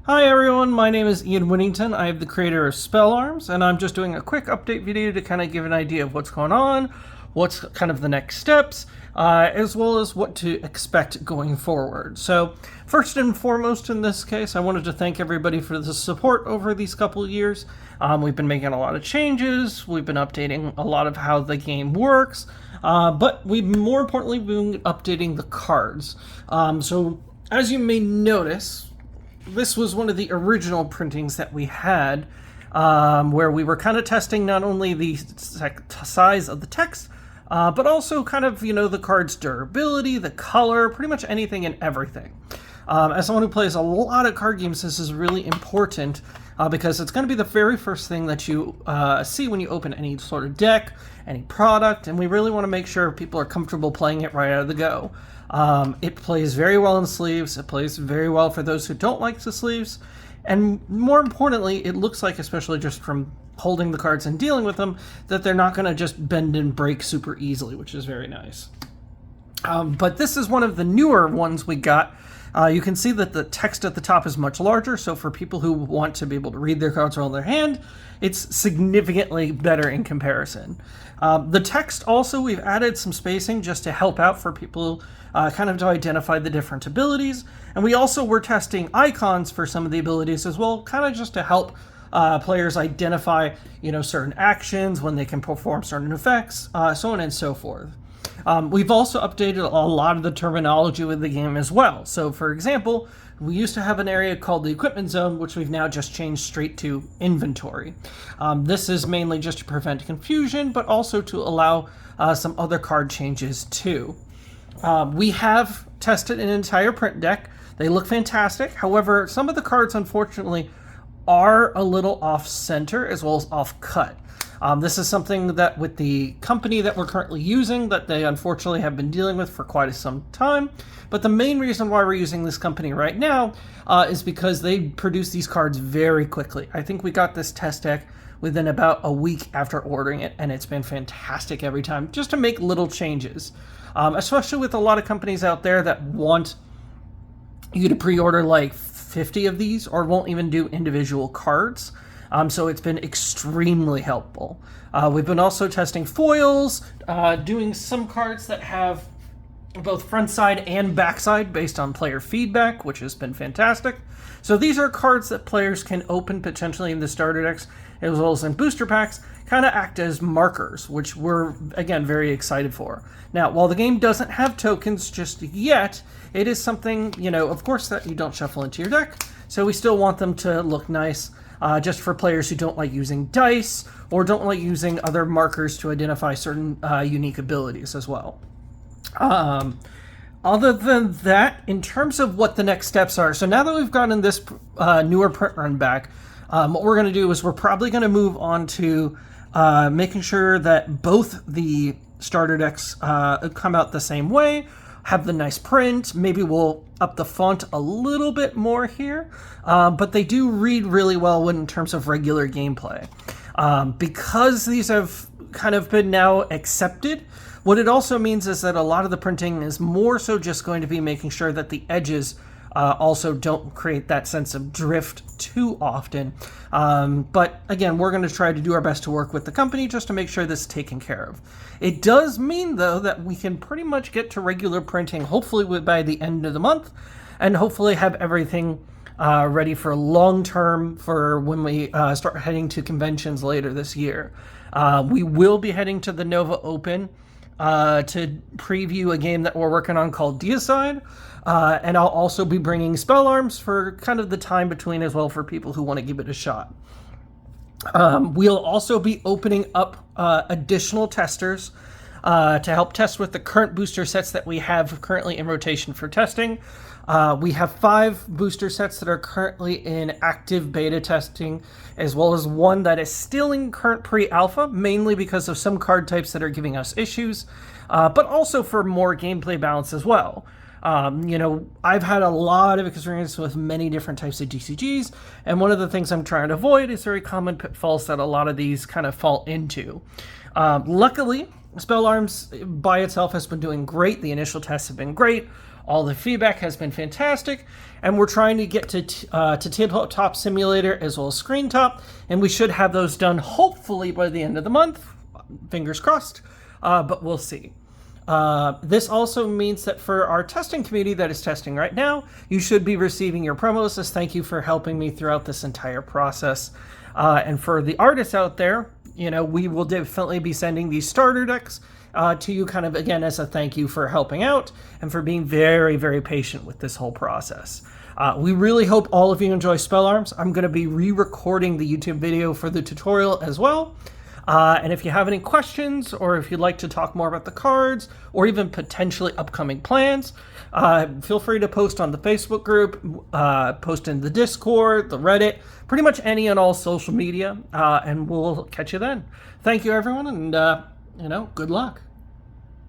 Hi everyone, my name is Ian Winnington. I am the creator of SpellArms, and I'm just doing a quick update video to kind of give an idea of what's going on, what's kind of the next steps, as well as what to expect going forward. So first and foremost in this case, I wanted to thank everybody for the support over these couple of years. We've been making a lot of changes, we've been updating a lot of how the game works, but we've more importantly been updating the cards. So as you may notice, this was one of the original printings that we had, where we were kind of testing not only the size of the text, but also kind of, the card's durability, the color, pretty much anything and everything. As someone who plays a lot of card games, this is really important because it's going to be the very first thing that you see when you open any sort of deck, any product, and we really want to make sure people are comfortable playing it right out of the go. It plays very well in sleeves, it plays very well for those who don't like the sleeves, and more importantly, it looks like, especially just from holding the cards and dealing with them, that they're not going to just bend and break super easily, which is very nice. But this is one of the newer ones we got. You can see that the text at the top is much larger, so for people who want to be able to read their cards while in their hand, it's significantly better in comparison. The text also, we've added some spacing just to help out for people kind of to identify the different abilities, and we also were testing icons for some of the abilities as well, kind of just to help players identify, certain actions, when they can perform certain effects, so on and so forth. We've also updated a lot of the terminology with the game as well. So, for example, we used to have an area called the equipment zone, which we've now just changed straight to inventory. This is mainly just to prevent confusion, but also to allow some other card changes too. We have tested an entire print deck. They look fantastic. However, some of the cards, unfortunately, are a little off-center as well as off-cut. This is something that with the company that we're currently using that they unfortunately have been dealing with for quite some time. But the main reason why we're using this company right now is because they produce these cards very quickly. I think we got this test deck within about a week after ordering it, and it's been fantastic every time, just to make little changes. Especially with a lot of companies out there that want you to pre-order like 50 of these or won't even do individual cards. So it's been extremely helpful. We've been also testing foils, doing some cards that have both front side and back side based on player feedback, which has been fantastic. So these are cards that players can open potentially in the starter decks as well as in booster packs, kind of act as markers, which we're, again, very excited for. Now, while the game doesn't have tokens just yet, it is something, of course, that you don't shuffle into your deck, so we still want them to look nice, just for players who don't like using dice or don't like using other markers to identify certain unique abilities as well. Other than that, in terms of what the next steps are, so now that we've gotten this newer print run back, what we're going to do is we're probably going to move on to making sure that both the starter decks come out the same way, have the nice print. Maybe we'll up the font a little bit more here, but they do read really well in terms of regular gameplay. Because these have kind of been now accepted, what it also means is that a lot of the printing is more so just going to be making sure that the edges also don't create that sense of drift too often. But again, we're going to try to do our best to work with the company just to make sure this is taken care of. It does mean, though, that we can pretty much get to regular printing, hopefully by the end of the month, and hopefully have everything ready for long term for when we start heading to conventions later this year. We will be heading to the Nova Open to preview a game that we're working on called Deicide. And I'll also be bringing SpellArms for kind of the time between as well for people who want to give it a shot. We'll also be opening up additional testers to help test with the current booster sets that we have currently in rotation for testing. We have 5 booster sets that are currently in active beta testing, as well as one that is still in current pre-alpha, mainly because of some card types that are giving us issues, but also for more gameplay balance as well. I've had a lot of experience with many different types of DCGs, and one of the things I'm trying to avoid is very common pitfalls that a lot of these kind of fall into. Luckily, SpellArms by itself has been doing great. The initial tests have been great. All the feedback has been fantastic, and we're trying to get to Tabletop Simulator as well as Screen Top, and we should have those done hopefully by the end of the month. Fingers crossed, but we'll see. This also means that for our testing community that is testing right now, you should be receiving your promos as thank you for helping me throughout this entire process. And for the artists out there, you know, we will definitely be sending these starter decks to you kind of, again, as a thank you for helping out and for being very, very patient with this whole process. We really hope all of you enjoy SpellArms. I'm going to be re-recording the YouTube video for the tutorial as well. And if you have any questions, or if you'd like to talk more about the cards, or even potentially upcoming plans, feel free to post on the Facebook group, post in the Discord, the Reddit, pretty much any and all social media, and we'll catch you then. Thank you, everyone, and, good luck.